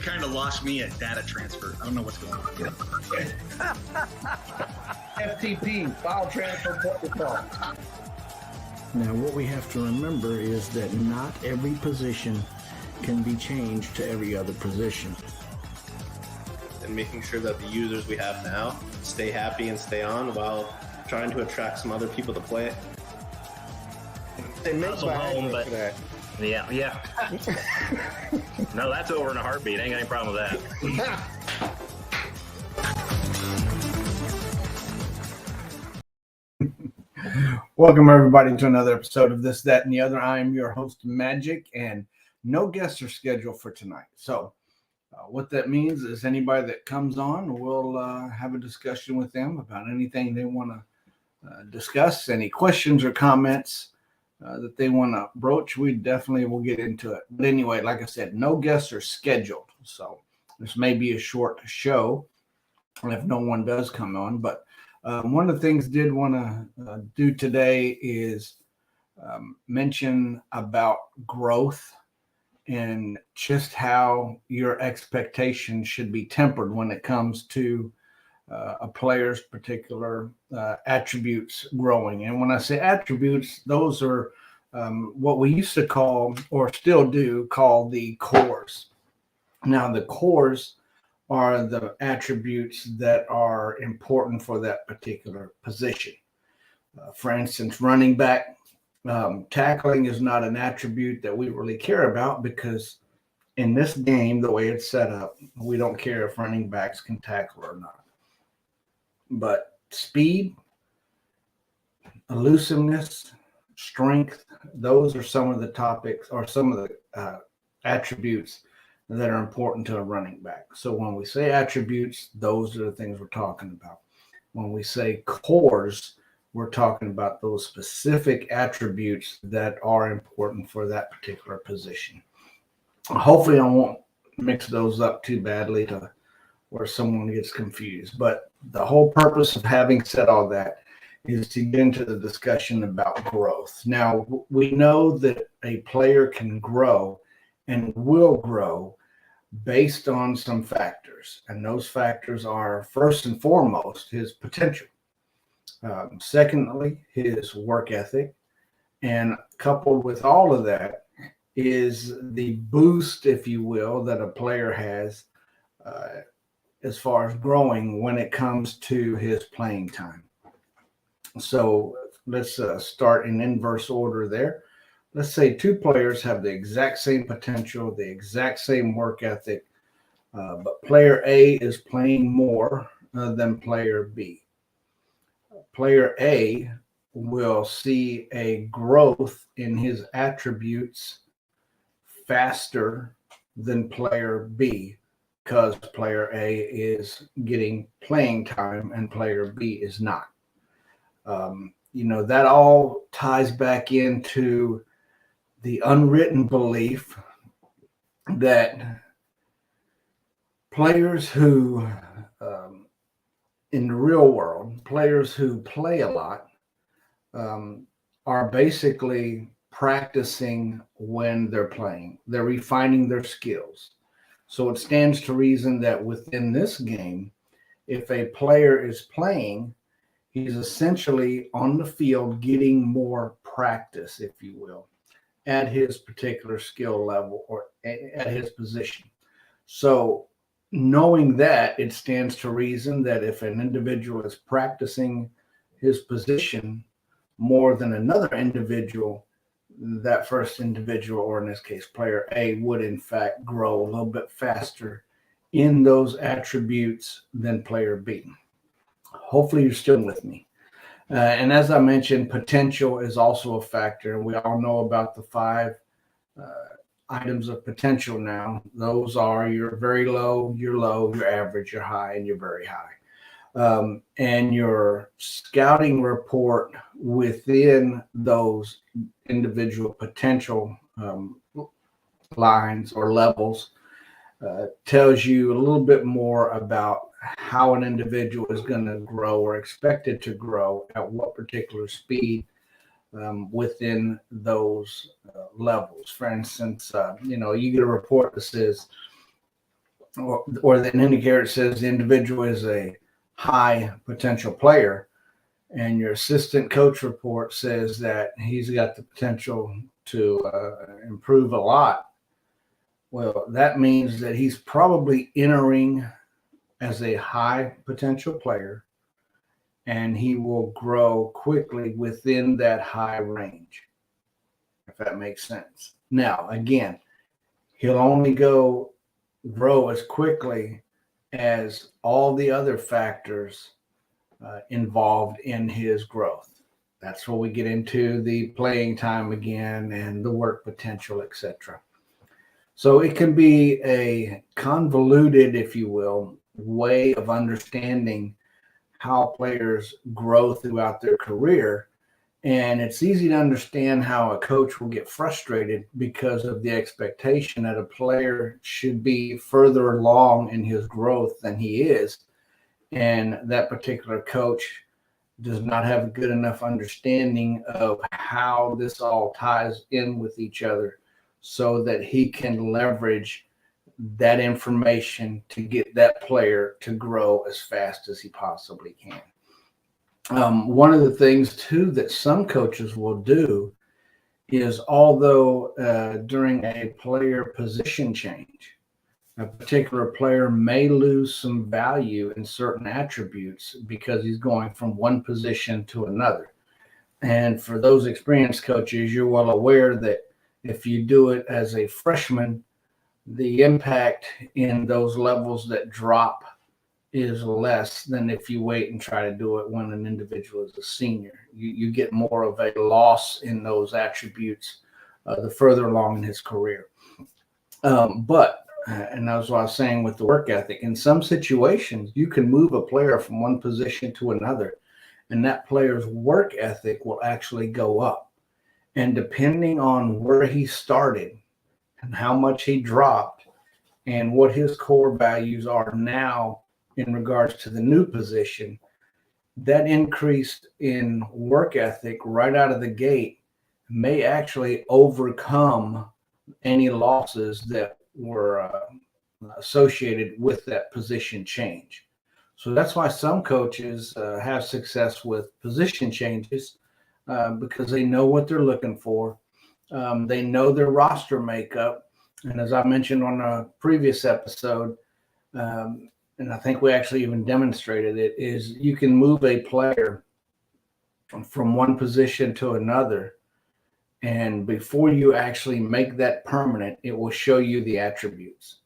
kind of lost me at data transfer. I don't know what's going on here. FTP, file transfer protocol. Now, what we have to remember is that not every position can be changed to every other position. And making sure that the users we have now stay happy and stay on while trying to attract some other people to play it. They make Hustle home, but yeah. No, that's over in a heartbeat. Ain't got any problem with that. Welcome, everybody, to another episode of This, That, and the Other. I am your host, Magic, and no guests are scheduled for tonight. So what that means is anybody that comes on, we'll have a discussion with them about anything they want to discuss, any questions or comments that they want to broach. We definitely will get into it. But anyway, like I said, no guests are scheduled. So this may be a short show if no one does come on, but one of the things I did want to do today is mention about growth and just how your expectations should be tempered when it comes to a player's particular attributes growing. And when I say attributes, those are what we used to call, or still do, call the cores. Now, the cores are the attributes that are important for that particular position. For instance, running back, tackling is not an attribute that we really care about because in this game, the way it's set up, we don't care if running backs can tackle or not. But speed, elusiveness, strength, those are some of the topics or some of the attributes that are important to a running back. So when we say attributes, those are the things we're talking about. When we say cores, we're talking about those specific attributes that are important for that particular position. Hopefully I won't mix those up too badly to where someone gets confused. But the whole purpose of having said all that is to get into the discussion about growth. Now, we know that a player can grow and will grow based on some factors. And those factors are, first and foremost, his potential. Secondly, his work ethic. And coupled with all of that is the boost, if you will, that a player has as far as growing when it comes to his playing time. So let's start in inverse order there. Let's say two players have the exact same potential, the exact same work ethic, but player A is playing more than player B. Player A will see a growth in his attributes faster than player B because player A is getting playing time and player B is not. That all ties back into the unwritten belief that players who, in the real world, players who play a lot are basically practicing when they're playing. They're refining their skills. So it stands to reason that within this game, if a player is playing, he's essentially on the field getting more practice, if you will, at his particular skill level or at his position. So knowing that, it stands to reason that if an individual is practicing his position more than another individual, that first individual, or in this case, player A, would in fact grow a little bit faster in those attributes than player B. Hopefully you're still with me. And as I mentioned, potential is also a factor. And we all know about the 5 items of potential now. Those are your very low, your average, your high, and your very high. And your scouting report within those individual potential lines or levels tells you a little bit more about how an individual is going to grow or expected to grow at what particular speed within those levels. For instance, you get a report that says or an indicator that says the individual is a high potential player, and your assistant coach report says that he's got the potential to improve a lot, well, that means that he's probably entering as a high potential player, and he will grow quickly within that high range, if that makes sense. Now, again, he'll only grow as quickly as all the other factors involved in his growth. That's where we get into the playing time again and the work potential, etc. So it can be a convoluted, if you will, way of understanding how players grow throughout their career. And it's easy to understand how a coach will get frustrated because of the expectation that a player should be further along in his growth than he is. And that particular coach does not have a good enough understanding of how this all ties in with each other so that he can leverage that information to get that player to grow as fast as he possibly can. One of the things, too, that some coaches will do is, although during a player position change, a particular player may lose some value in certain attributes because he's going from one position to another. And for those experienced coaches, you're well aware that if you do it as a freshman, the impact in those levels that drop is less than if you wait and try to do it when an individual is a senior. You get more of a loss in those attributes the further along in his career. And that's what I was saying with the work ethic. In some situations, you can move a player from one position to another, and that player's work ethic will actually go up. And depending on where he started and how much he dropped and what his core values are now in regards to the new position, that increase in work ethic right out of the gate may actually overcome any losses that were associated with that position change. So that's why some coaches have success with position changes because they know what they're looking for. They know their roster makeup. And as I mentioned on a previous episode, and I think we actually even demonstrated it, is you can move a player from one position to another. And before you actually make that permanent, it will show you the attributes.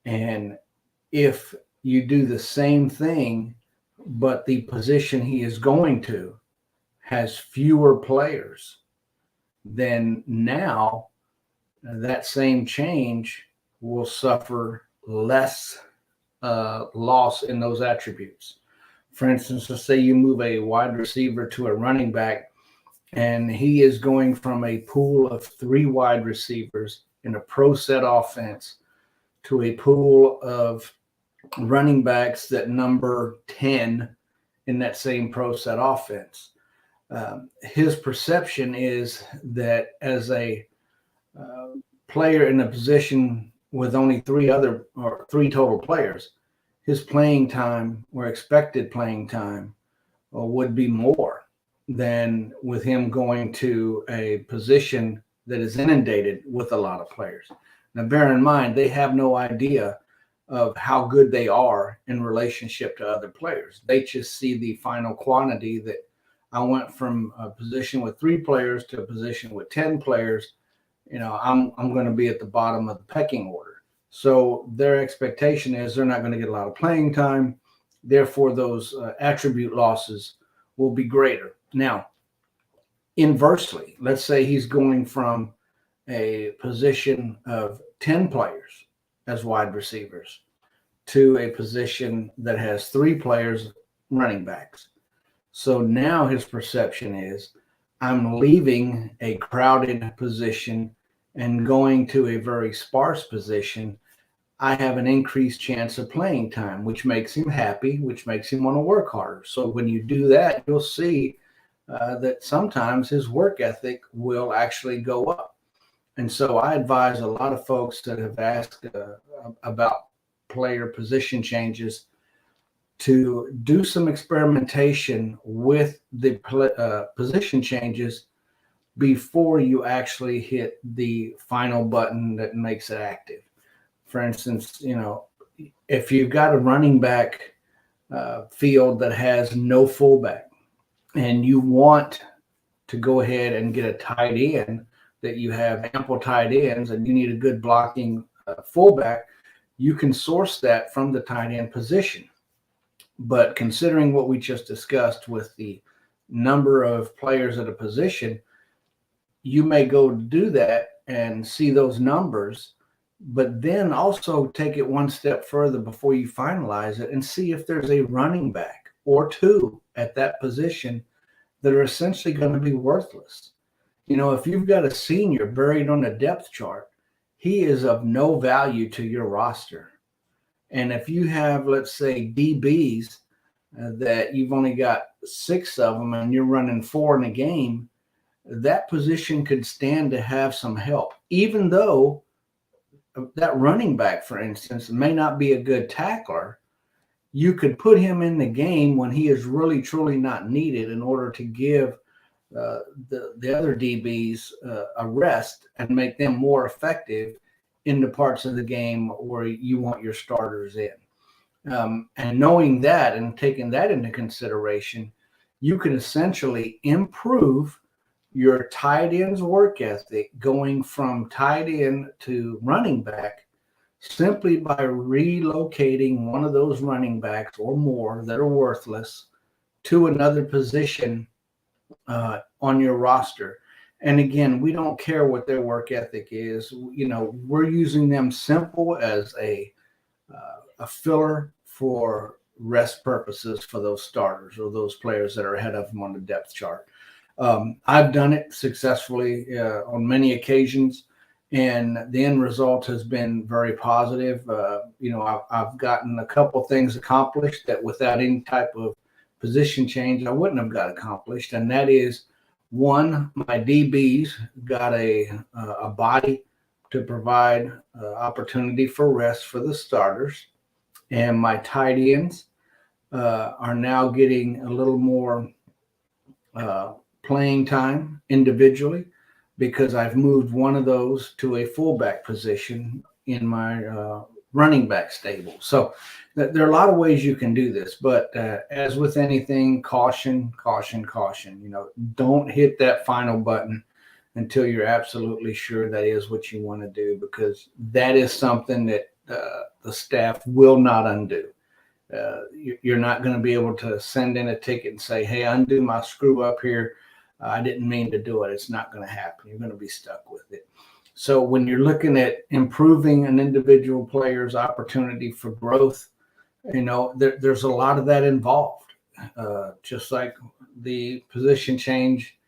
And if you do the same thing, but the position he is going to has fewer players, then now that same change will suffer less loss in those attributes. For instance, let's say you move a wide receiver to a running back, and he is going from a pool of 3 wide receivers in a pro set offense to a pool of running backs that number 10 in that same pro set offense. His perception is that as a player in a position with only 3 total players, his playing time or expected playing time would be more than with him going to a position that is inundated with a lot of players. Now, bear in mind, they have no idea of how good they are in relationship to other players. They just see the final quantity that I went from a position with 3 players to a position with 10 players. I'm going to be at the bottom of the pecking order. So their expectation is they're not going to get a lot of playing time. Therefore, those attribute losses will be greater. Now, inversely, let's say he's going from a position of 10 players as wide receivers to a position that has 3 players running backs. So now his perception is, I'm leaving a crowded position and going to a very sparse position. I have an increased chance of playing time, which makes him happy, which makes him want to work harder. So when you do that, you'll see that sometimes his work ethic will actually go up. And so I advise a lot of folks that have asked about player position changes to do some experimentation with the position changes before you actually hit the final button that makes it active. For instance, if you've got a running back field that has no fullback and you want to go ahead and get a tight end, that you have ample tight ends and you need a good blocking fullback, you can source that from the tight end position. But considering what we just discussed with the number of players at a position, you may go do that and see those numbers, but then also take it one step further before you finalize it and see if there's a running back or two at that position that are essentially going to be worthless. If you've got a senior buried on a depth chart, he is of no value to your roster. And if you have, let's say, DBs that you've only got 6 of them and you're running 4 in a game, that position could stand to have some help, even though that running back, for instance, may not be a good tackler. You could put him in the game when he is really, truly not needed in order to give the other DBs a rest and make them more effective in the parts of the game where you want your starters in. And knowing that and taking that into consideration, you can essentially improve your tight end's work ethic going from tight end to running back simply by relocating one of those running backs or more that are worthless to another position on your roster. And again, we don't care what their work ethic is. We're using them simple as a filler for rest purposes for those starters or those players that are ahead of them on the depth chart. I've done it successfully on many occasions, and the end result has been very positive. I've gotten a couple things accomplished that without any type of position change I wouldn't have got accomplished, and that is, one, my DBs got a body to provide opportunity for rest for the starters, and my tight ends are now getting a little more playing time individually because I've moved one of those to a fullback position in my running back stable. So there are a lot of ways you can do this, but as with anything, caution. Don't hit that final button until you're absolutely sure that is what you want to do, because that is something that the staff will not undo. You're not going to be able to send in a ticket and say, hey, undo my screw up here. I didn't mean to do it. It's not going to happen. You're going to be stuck with it. So when you're looking at improving an individual player's opportunity for growth, there's a lot of that involved. Just like the position change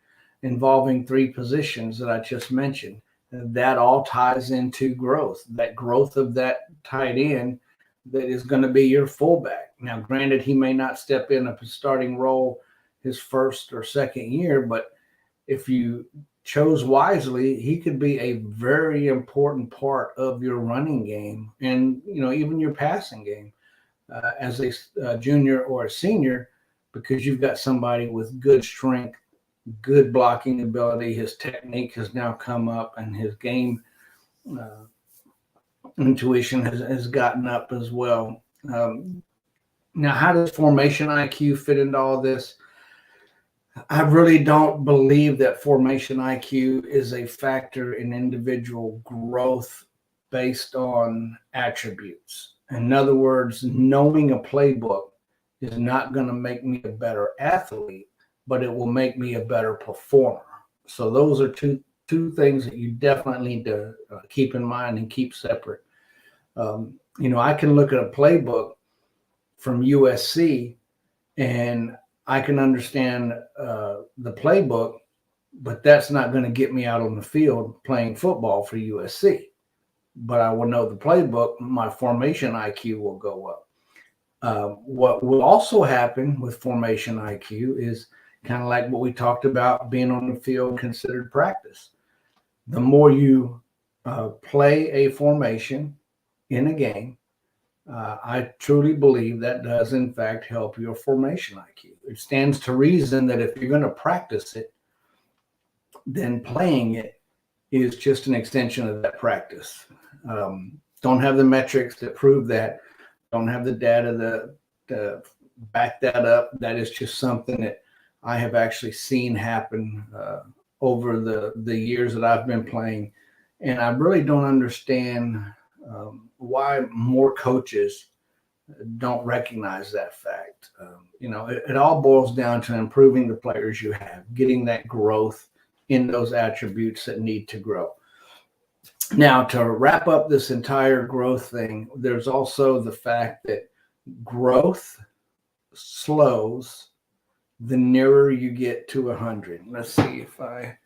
involving 3 positions that I just mentioned, that all ties into growth, that growth of that tight end that is going to be your fullback. Now, granted, he may not step in a starting role his first or second year, but if you chose wisely, he could be a very important part of your running game and, even your passing game as a junior or a senior, because you've got somebody with good strength, good blocking ability. His technique has now come up and his game intuition has gotten up as well. Now, how does formation IQ fit into all this? I really don't believe that formation IQ is a factor in individual growth based on attributes. In other words, knowing a playbook is not going to make me a better athlete, but it will make me a better performer. So those are two things that you definitely need to keep in mind and keep separate. I can look at a playbook from USC and I can understand the playbook, but that's not going to get me out on the field playing football for USC. But I will know the playbook, my formation IQ will go up. What will also happen with formation IQ is kind of like what we talked about being on the field considered practice. The more you play a formation in a game, I truly believe that does, in fact, help your formation IQ. It stands to reason that if you're going to practice it, then playing it is just an extension of that practice. Don't have the metrics that prove that, don't have the data to back that up. That is just something that I have actually seen happen over the years that I've been playing. And I really don't understand why more coaches don't recognize that fact. It all boils down to improving the players you have, getting that growth in those attributes that need to grow. Now, to wrap up this entire growth thing, there's also the fact that growth slows the nearer you get to 100. Let's see if I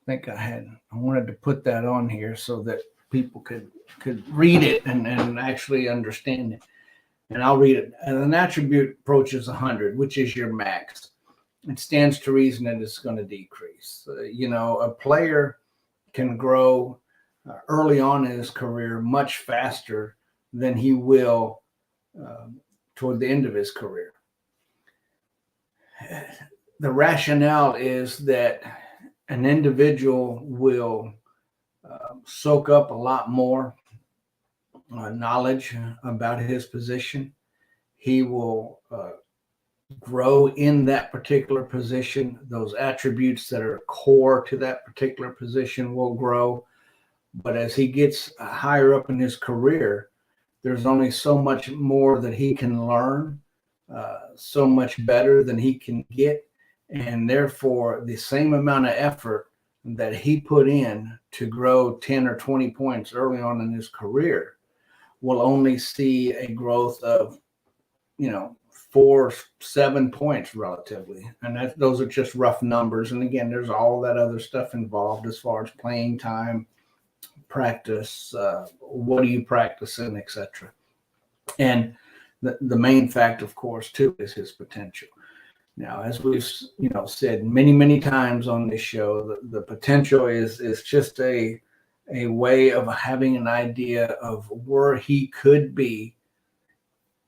wanted to put that on here so that people could read it and actually understand it. And I'll read it. And an attribute approaches 100, which is your max. It stands to reason that it's going to decrease. A player can grow early on in his career much faster than he will toward the end of his career. The rationale is that an individual will soak up a lot more knowledge about his position. He will grow in that particular position. Those attributes that are core to that particular position will grow. But as he gets higher up in his career, there's only so much more that he can learn, so much better than he can get. And therefore, the same amount of effort that he put in to grow 10 or 20 points early on in his career will only see a growth of, 4-7 points relatively. And those are just rough numbers. And again, there's all that other stuff involved as far as playing time, practice, what are you practicing, etc. And the main fact, of course, too, is his potential. Now, as we've said many times on this show, the potential is just a way of having an idea of where he could be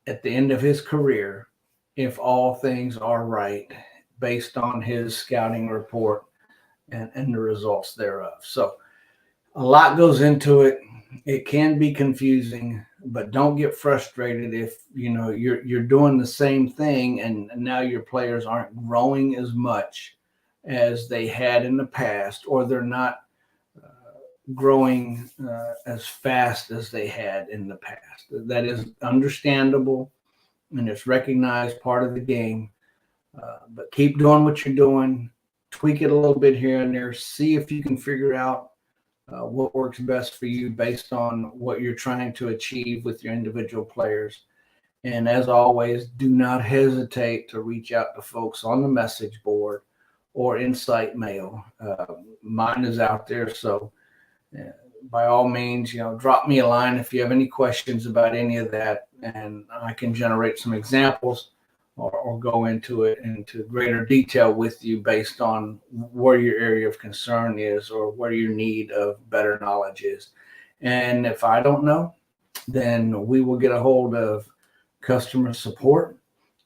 at the end of his career if all things are right based on his scouting report and the results thereof. So a lot goes into it. It can be confusing, but don't get frustrated if you're doing the same thing and now your players aren't growing as much as they had in the past, or they're not growing as fast as they had in the past. That is understandable, and it's recognized part of the game. But keep doing what you're doing. Tweak it a little bit here and there. See if you can figure out what works best for you based on what you're trying to achieve with your individual players. And as always, do not hesitate to reach out to folks on the message board or Insight Mail. Mine is out there, so by all means, drop me a line if you have any questions about any of that, and I can generate some examples or go into it into greater detail with you based on where your area of concern is or where your need of better knowledge is. And if I don't know, then we will get a hold of customer support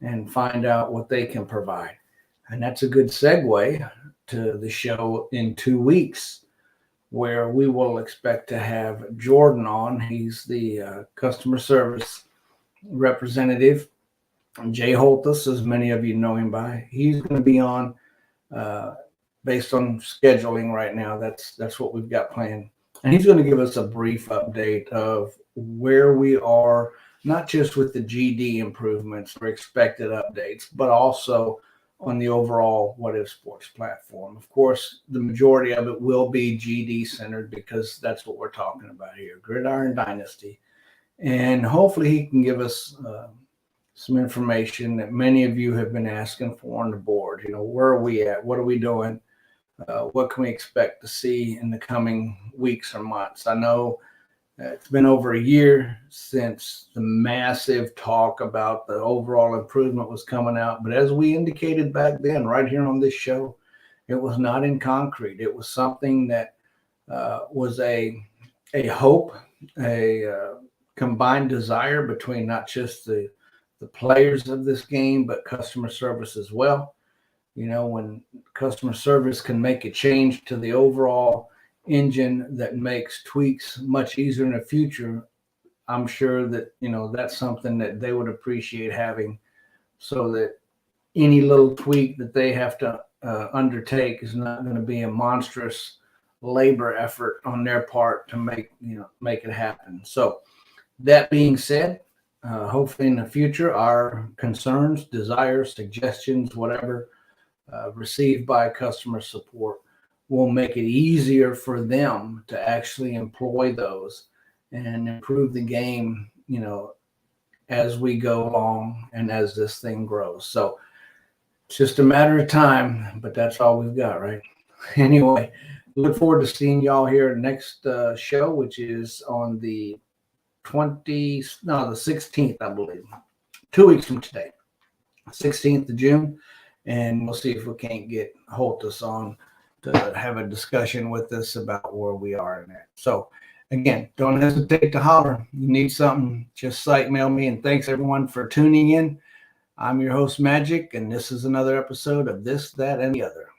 and find out what they can provide. And that's a good segue to the show in 2 weeks, where we will expect to have Jordan on. He's the customer service representative. Jay Holtus, as many of you know him by, he's going to be on based on scheduling right now. That's what we've got planned. And he's going to give us a brief update of where we are, not just with the GD improvements or expected updates, but also on the overall What If Sports platform. Of course, the majority of it will be GD centered because that's what we're talking about here, Gridiron Dynasty. And hopefully he can give us some information that many of you have been asking for on the board. Where are we at? What are we doing? What can we expect to see in the coming weeks or months? I know it's been over a year since the massive talk about the overall improvement was coming out. But as we indicated back then, right here on this show, it was not in concrete. It was something that was a hope, a combined desire between not just the players of this game, but customer service as well. You know, when customer service can make a change to the overall engine that makes tweaks much easier in the future, I'm sure that, you know, that's something that they would appreciate having, so that any little tweak that they have to undertake is not going to be a monstrous labor effort on their part to make it happen. So that being said, hopefully in the future, our concerns, desires, suggestions, whatever, received by customer support will make it easier for them to actually employ those and improve the game, you know, as we go along and as this thing grows. So it's just a matter of time, but that's all we've got, right? Anyway, look forward to seeing y'all here next show, which is on the 16th, I believe, 2 weeks from today, 16th of June. And we'll see if we can't get Holtus on to have a discussion with us about where we are in that. So again, don't hesitate to holler. You need something, just mail me. And thanks everyone for tuning in. I'm your host, Magic, and this is another episode of This, That, and the Other.